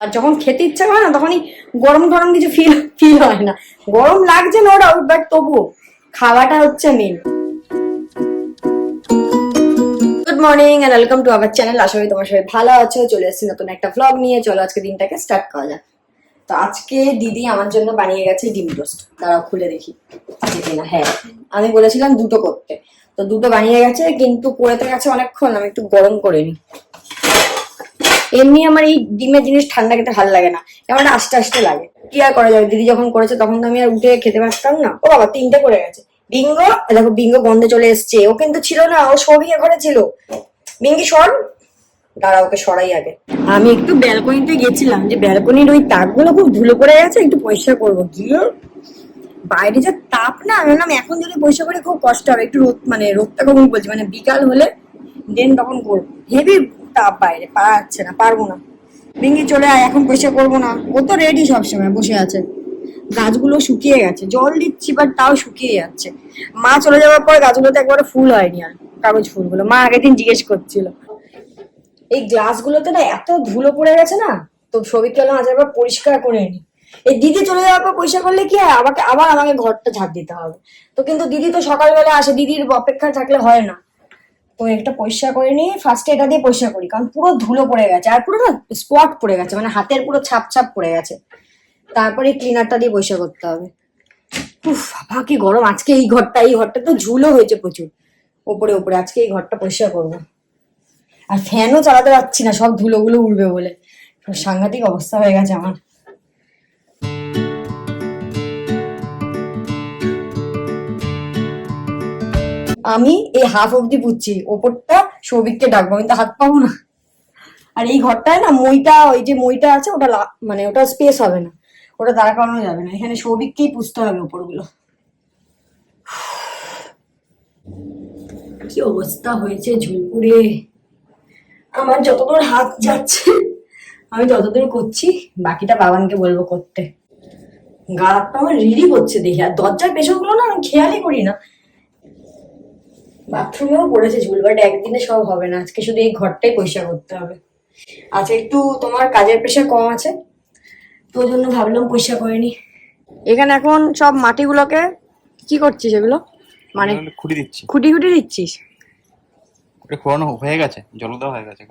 আর যখন খেতে ইচ্ছা করে না তখনই গরম গরম কিছু ফিল ফিল হয় না। গরম লাগছে নো ডাউট, বাট তবুও খাওয়াটা হচ্ছে main. Good morning and welcome to our channel. আশা করি তোমার সবাই ভালো আছো। চলে এসেছি নতুন একটা ভ্লগ নিয়ে। চলো আজকে দিনটাকে স্টার্ট করা যাক। তো আজকে দিদি আমার জন্য বানিয়ে গেছে ডিম টোস্ট। দাঁড়াও খুলে দেখি না। হ্যাঁ, আমি বলেছিলাম দুটো করতে, তো দুটো বানিয়ে গেছে, কিন্তু করেতে গেছে অনেকক্ষণ। আমি একটু গরম করে নিই। এমনি আমার এই ডিমের জিনিস ঠান্ডা খেতে ভালো লাগে না, কেমন আস্তে আস্তে লাগে। কি আর করা যাবে, দিদি যখন করেছে তখন তো আমি আর উঠে খেতে পারতাম না। ও বাবা, তিনটে করে গেছে। বিঙ্গো দেখো, বিঙ্গো গন্ধে চলে এসছে। ও কিন্তু ছিল না, ও সবিয়ে ঘরে ছিল। বিঙ্গি সর, দাঁড়া ওকে সরাই আগে। আমি একটু ব্যালকনিতে গেছিলাম, যে ব্যালকনির ওই তাকগুলো খুব ধুলো পড়ে গেছে, একটু পরিষ্কার করবো গিয়ে। বাইরে যে তাপ না, আমি বললাম এখন যদি পরিষ্কার করে খুব কষ্ট হবে। একটু রোদ, মানে রোদটা কখন বলছি, মানে বিকাল হলে দেন তখন করবো। হেভি তাপ বাইরে, পারা যাচ্ছে না, পারবো না। বিঙ্গি চলে আয়, এখন পরিষ্কার করবো না। ও তো রেডি সবসময় বসে আছে। গাছগুলো শুকিয়ে গেছে, জল দিচ্ছি বাট তাও শুকিয়ে যাচ্ছে। মা চলে যাওয়ার পর গাছগুলোতে একবারে ফুল হয়নি আর, কাগজ ফুলগুলো। মা আগের দিন জিজ্ঞেস করছিল। এই গ্লাসগুলোতে না এত ধুলো পড়ে গেছে না, তো সবিক চলো আজ একবার পরিষ্কার করে নি। এই দিদি চলে যাওয়ার পর পরিষ্কার করলে কি হয়, আমাকে ঘরটা ঝাড় দিতে হবে। তো কিন্তু দিদি তো সকালবেলা আসে, দিদির অপেক্ষায় থাকলে হয় না। তো একটা পরিষ্কার করে নিয়ে ফার্স্টে এটা দিয়ে পরিষ্কার করি, কারণ পুরো ধুলো পড়ে গেছে আর পুরো না স্পট পড়ে গেছে, মানে হাতের পুরো ছাপ ছাপ পড়ে গেছে। তারপরে ক্লিনারটা দিয়ে পরিষ্কার করতে হবে। উফ বাবা কি গরম আজকে। এই ঘরটা তো ঝুলো হয়েছে প্রচুর ওপরে ওপরে। আজকে এই ঘরটা পরিষ্কার করবো। আর ফ্যানও চালাতে পারছি না, সব ধুলোগুলো উড়বে বলে। সাংঘাতিক অবস্থা হয়ে গেছে আমার। আমি এই হাফ অব্দি পুচ্ছি, ওপরটা সৌভিককে ডাকবো, আমি তো হাত পাবো না। আর এই ঘরটায় না ওই যে মইটা আছে, ওটা মানে ওটা স্পেস হবে না, ওটা দাঁড়া করানো যাবে না। এখানে সৌভিককেই পুষতে হবে ওপরগুলো। কি অবস্থা হয়েছে ঝুলপুরে। আমার যতদূর হাত যাচ্ছে আমি ততদূর করছি, বাকিটা বাবানকে বলবো করতে। গা হাতটা আমার রিলি করছে দেখে। আর দরজার পেছনগুলো না আমি খেয়ালই করি না। বাথরুমেও পড়েছে ঝুল, বাট একদিনে সব হবে না। আজকে শুধু এই ঘরটাই পরিষ্কার করতে হবে। আজকে একটু তোমার কাজের প্রেশার কম আছে, তো ওই জন্য ভাবলাম পরিষ্কার করে নি। এখানে এখন সব মাটিগুলোকে কি করছিস এগুলো, মানে খুঁটি দিচ্ছি। খুঁটি খুঁটি দিচ্ছিস? ওটা খোঁড়ানো হয়ে গেছে, জল দেওয়া হয়ে গেছে।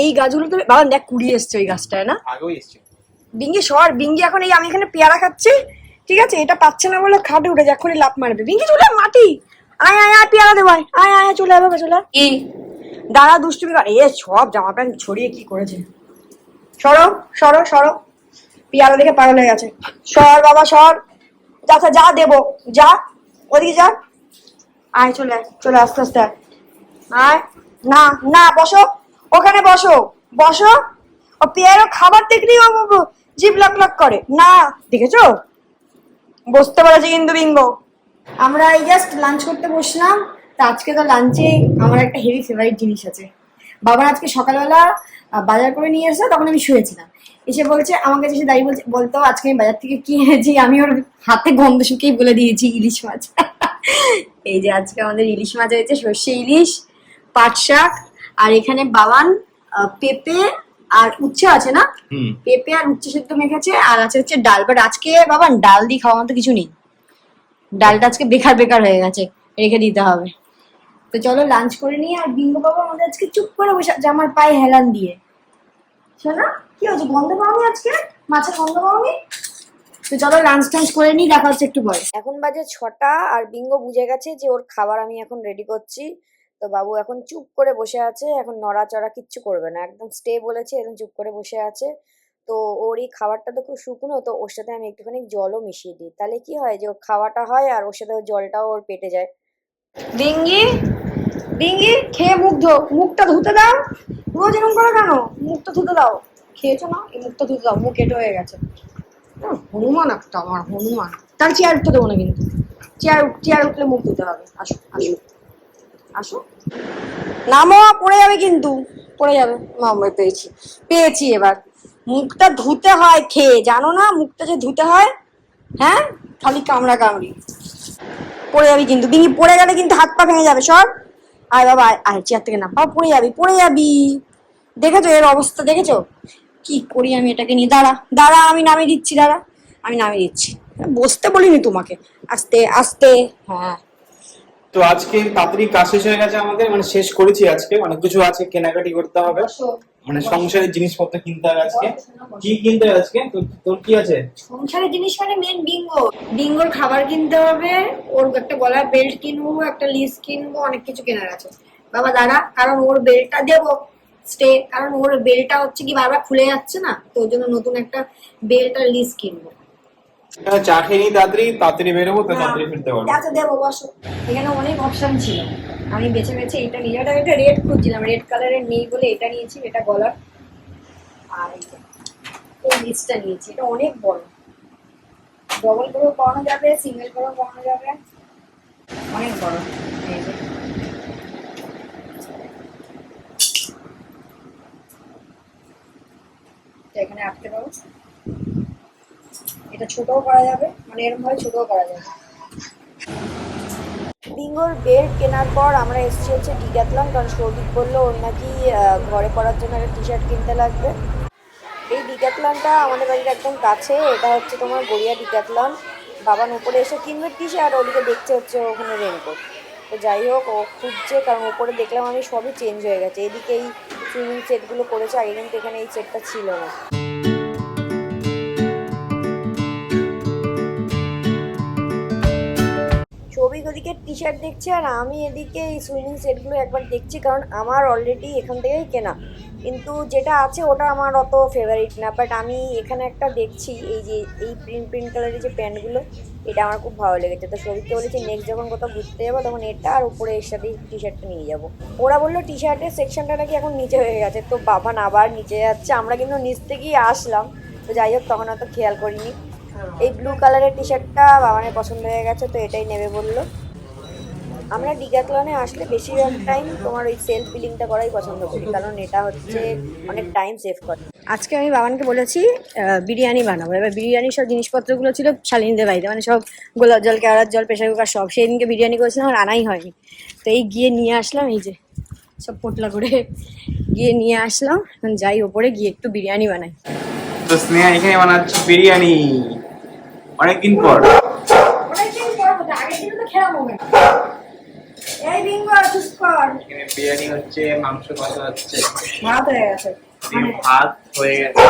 এই গাছগুলো তো বাবা দেখ কুড়ি এসছে ওই গাছটায় না। আগেও এসছে। বিঙ্গি সর, বিঙ্গি এখন এই আমি এখানে পেয়ারা খাচ্ছি, ঠিক আছে, এটা পাচ্ছে না বলে খাটে উঠে এখনই লাফ মারবে। বিঙ্গি চলে মাটি, আয় আয় আয় পেয়ারা দেবো, আয় আয় চলে যাবে, চলে কি দাঁড়া দুষ্টুমি কর। সব জামা প্যান্ট ছড়িয়ে কি করেছে। সরো সরো সরো, পেয়ারা দেখে পাগল হয়ে গেছে। সর বাবা সর, আচ্ছা যা দেবো, যা ওদিকে যা। আয় চলে চলে আস্তে আস্তে আয়। না না বসো, ওখানে বসো বসো। ও পেয়ারা খাবার দেখলেই জিভ লাক লাক করে না, দেখেছো? বসতে পারেছে কিন্তু বিঙ্গো। আমরা এই জাস্ট লাঞ্চ করতে বসলাম। তা আজকে তো লাঞ্চে আমার একটা হেভি ফেভারিট জিনিস আছে। বাবা আজকে সকালবেলা বাজার করে নিয়ে এসে, তখন আমি শুয়েছিলাম, এসে বলছে আমার কাছে, এসে দাঁড়িয়ে বলতো আজকে আমি বাজার থেকে কি এনেছি। আমি ওর হাতে গন্ধ শুকিয়ে বলে দিয়েছি ইলিশ মাছ। এই যে আজকে আমাদের ইলিশ মাছ হয়েছে, সর্ষে ইলিশ, পাট শাক, আর এখানে বাবান পেঁপে আর উচ্ছে আছে না, পেঁপে আর উচ্ছে সেদ্ধ মেখেছে, আর আছে হচ্ছে ডাল। বাট আজকে বাবান ডাল দিয়ে খাওয়ার মতো কিছু নেই, ডালটা আজকে বেকার বেকার হয়ে গেছে, রেখে দিতে হবে। তো চলো লাঞ্চ করে নিই। আর বিঙ্গো বাবা আমাদের আজকে চুপ করে বসে আছে আমার পায়ে হেলান দিয়ে। শোনা কি হয়েছে, গন্ধ পাওনি আজকে, মাছের গন্ধ পাওনি? তো চলো লাঞ্চ টাঞ্চ করে নিই, দেখা হচ্ছে একটু পরে। এখন বাজে 6টা, আর বিঙ্গো বুঝে গেছে যে ওর খাবার আমি এখন রেডি করছি। তো বাবু এখন চুপ করে বসে আছে, এখন নড়াচড়া কিচ্ছু করবে না, একদম স্টে বলেছে, এখন চুপ করে বসে আছে। তো ওর এই খাবারটা তো খুব শুকনো, তো ওর সাথে আমি একটুখানি জলও মিশিয়ে দিই, তাহলে কি হয় যে ওর খাওয়াটা হয় আর ওর সাথে জলটাও ওর পেটে যায়। বিঙ্গি বিঙ্গি খেয়ে মুখ ধো, মুখটা ধুতে দাও। রোজ এরকম করে কেন, মুখটা ধুতে দাও। খেয়েছো না, এই মুখটা ধুতে দাও, মুখ কেটে হয়ে গেছে। হনুমান একটা আমার, হনুমান। তার চেয়ার উঠতে দেবো না কিন্তু, চেয়ার উঠলে মুখ ধুতে হবে। আসো আসো আসো, নামো, পড়ে যাবে কিন্তু, পড়ে যাবে। আমরা পেয়েছি এবার। মুখটা ধুতে হয় খেয়ে, জানো না মুখটা যে ধুতে হয়? হ্যাঁ, খালি কামড়া কামড়ি, পড়ে যাবি কিন্তু। বিঙ্গি পড়ে গেলে কিন্তু হাত পা ভেঙে যাবে। সব আয় বাবা আয়, চেয়ার থেকে নাম, বাবা পড়ে যাবি পড়ে যাবি। দেখেছো এর অবস্থা, দেখেছো কি করি আমি এটাকে নিয়ে? দাঁড়া দাঁড়া, আমি নামিয়ে দিচ্ছি, দাঁড়া আমি নামিয়ে দিচ্ছি। বসতে বলিনি তোমাকে, আস্তে আস্তে। হ্যাঁ তো আজকে তাড়াতাড়ি কাজ শেষ হয়ে গেছে আমাদের, মানে শেষ করেছি। আজকে অনেক কিছু আছে, কেনাকাটি করতে হবে, মানে সংসারের জিনিসপত্র কিনতে হবে আজকে। কি কিনতে হবে আজকে? তোর কি আছে? সংসারের জিনিস মানে মেন বিঙ্গো, বিঙ্গোর খাবার কিনতে হবে, ওর একটা গলার বেল্ট কিনবো, একটা লিস কিনবো, অনেক কিছু কেনার আছে বাবা। দাঁড়া, কারণ ওর বেল্টটা দেবো স্টে, কারণ ওর বেল্টটা হচ্ছে কি বারবার খুলে যাচ্ছে না, তো ওর জন্য নতুন একটা বেল্ট আর লিস কিনবো। চা খেয়ে নিই, তাড়াতাড়ি তাড়াতাড়ি বেরোবো, তো তাড়াতাড়ি ফিরতে পারবো। আচ্ছা দেবো, বসো। এখানে অনেক অপশন ছিল, আমি বেছে বেছে এটা নিয়ে, এটা রেড খুঁজছিলাম, রেড কালারের নেই বলে এটা নিয়েছি, এটা গলার। আর এই লিস্টটা নিয়েছি, এটা অনেক বড়, ডবল করেও পরানো যাবে, সিঙ্গেল করেও পরানো যাবে, অনেক বড়। এই যে এখানে আটকে পাবো, এটা ছোটও করা যাবে, মানে এরকম ভাবে ছোটও করা যাবে। বিঙ্গোর বেল্ট কেনার পর আমরা এসেছি হচ্ছে ডিক্যাথলন, কারণ সৌভিক বললো ওর নাকি ঘরে পরার জন্য একটা টি শার্ট কিনতে লাগবে। এই ডিক্যাথলনটা আমাদের বাড়ির একদম কাছে, এটা হচ্ছে তোমার গড়িয়া ডিক্যাথলন। বাবান উপরে এসে কিনবে টি শার্ট, ওদিকে দেখছে হচ্ছে ওখানে রেনকোট। তো যাই হোক, ও খুঁজছে, কারণ উপরে দেখলাম আমি সবই চেঞ্জ হয়ে গেছে। এদিকে এই সুইমিং সেটগুলো করেছে, আগে কিন্তু এখানে এই সেটটা ছিল না। সৌভিক ওদিকে টি শার্ট দেখছে, আর আমি এদিকে এই সুইমিং সেটগুলো একবার দেখছি, কারণ আমার অলরেডি এখান থেকেই কেনা, কিন্তু যেটা আছে ওটা আমার অত ফেভারিট না। বাট আমি এখানে একটা দেখছি, এই যে এই প্রিন্ট কালারের যে প্যান্টগুলো, এটা আমার খুব ভালো লেগেছে। তো সৌভিককে বলেছি নেক্সট যখন কোথাও ঘুরতে যাবো তখন এটা আর উপরে এর সাথে টি শার্টটা নিয়ে যাবো। ওরা বললো টি শার্টের সেকশনটা নাকি এখন নিচে হয়ে গেছে, তো বাবা না আবার নিচে যাচ্ছে, আমরা কিন্তু নিচ থেকেই আসলাম। তো যাই হোক, তখন অত খেয়াল করিনি। এই ব্লু কালারের টি শার্টটা বাবানের পছন্দ হয়ে গেছে, তো এটাই নেবে বললো। আমরা ডিক্যাথলনে আসলে বেশিরভাগ টাইম তোমার ওই সেলফ বিলিংটা করাই পছন্দ করি, কারণ এটা হচ্ছে অনেক টাইম সেভ করে। আজকে আমি বাবানকে বলেছি বিরিয়ানি বানাবো। এবার বিরিয়ানির সব জিনিসপত্রগুলো ছিল শালিনীদের বাড়িতে, মানে সব গোলাপ জল, কেওড়ার জল, প্রেশার কুকার সব। সেই দিনকে বিরিয়ানি করেছিলাম, আর আনাই হয়নি, তো এই গিয়ে নিয়ে আসলাম। এই যে সব পোটলা করে গিয়ে নিয়ে আসলাম, যাই ওপরে গিয়ে একটু বিরিয়ানি বানাই। তো স্নেহা এখানে বানাচ্ছে বিরিয়ানি অনেকদিন পর। এই বিঙ্গো চুপ কর। এখানে বিরিয়ানি হচ্ছে, মাংস কষা হচ্ছে, ভাত হয়ে গেছে, ভাত হয়ে গেছে,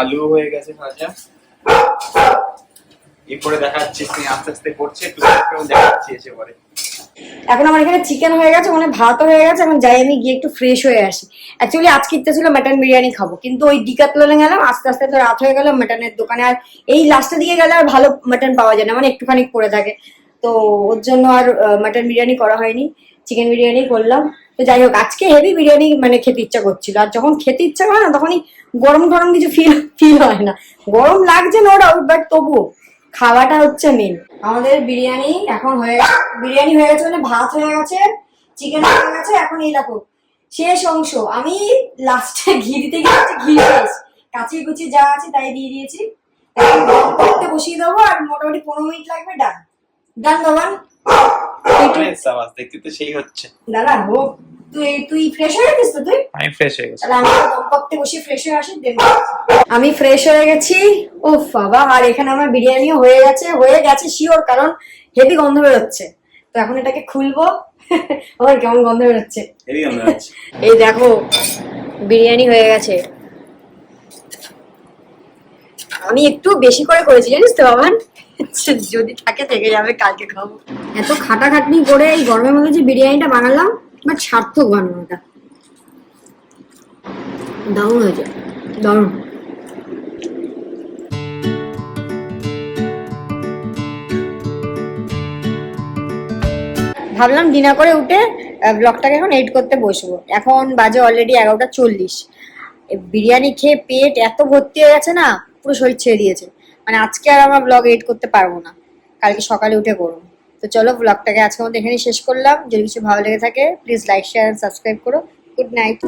আলু হয়ে গেছে ভাজা। এরপরে দেখাচ্ছি আস্তে আস্তে করছে, একটু দেখাচ্ছি এসে পরে। এখন আমার এখানে চিকেন হয়ে গেছে, মানে ভাতও হয়ে গেছে। এখন যাই আমি গিয়ে একটু ফ্রেশ হয়ে আসি। অ্যাকচুয়ালি আজকে ইচ্ছা ছিল মাটন বিরিয়ানি খাবো, কিন্তু ওই ডিক্যাথলনে গেলাম, আস্তে আস্তে তো রাত হয়ে গেল মাটনের দোকানে। আর এই লাস্টের দিকে গেলে আর ভালো মাটন পাওয়া যায় না, মানে একটুখানি পড়ে থাকে, তো ওর জন্য আর মাটন বিরিয়ানি করা হয়নি, চিকেন বিরিয়ানি করলাম। তো যাই হোক, আজকে হেভি বিরিয়ানি মানে খেতে ইচ্ছা করছিল, আর যখন খেতে ইচ্ছা করে না তখনই গরম গরম কিছু ফিল হয় না। গরম লাগছে না ওরা, বাট তবুও খাওয়াটা হচ্ছে মেন। আমাদের বিরিয়ানি এখন হয়ে গেছে, বিরিয়ানি হয়ে গেছে মানে ভাত হয়ে গেছে, চিকেন হয়ে গেছে। এখন এই দেখো শেষ অংশ, আমি লাস্টে ঘি দিতে গিয়েছি, ঘি শেষ, কাঁচি কুচি যা আছে তাই দিয়ে দিয়েছি। এখন দম করতে বসিয়ে দেবো, আর মোটামুটি 15 মিনিট লাগবে। ডান ডান বাবান, দেখতে তো সেই হচ্ছে। দাদা হোক, তুই ফ্রেশ হয়ে গেছিস তো? আমি ফ্রেশ হয়ে গেছি, তাহলে আমি দম করতে বসে ফ্রেশ হয়ে আসি। আমি ফ্রেশ হয়ে গেছি, ও বাবা। আর এখানে আমার বিরিয়ানিও হয়ে গেছে শিওর, কারণ হেভি গন্ধ বেরোচ্ছে। তো এখন এটাকে খুলবো। আমার কেমন গন্ধ বেরোচ্ছে, হেভি গন্ধ হচ্ছে। এই দেখো বিরিয়ানি হয়ে গেছে। আমি একটু বেশি করে করেছি জানিস তো বাবান, যদি থাকে থেকে যাবে, কালকে খাবো। এত খাটাখাটনি করে এই গরমের মধ্যে যে বিরিয়ানিটা বানালাম, বাট সার্থক বানানোটা, দারুণ হয়েছে, দারুণ। ভাবলাম ডিনার করে উঠে ব্লগটাকে এখন এডিট করতে বসবো। এখন বাজে অলরেডি 11:40। বিরিয়ানি খেয়ে পেট এত ভর্তি হয়ে গেছে না, পুরো শরীর ছেড়ে দিয়েছে। মানে আজকে আর আমরা ব্লগ এডিট করতে পারবো না, কালকে সকালে উঠে করবো। তো চলো ব্লগটাকে আজকের মধ্যে এখানেই শেষ করলাম। যদি কিছু ভালো লেগে থাকে প্লিজ লাইক, শেয়ার, সাবস্ক্রাইব করো। Good night.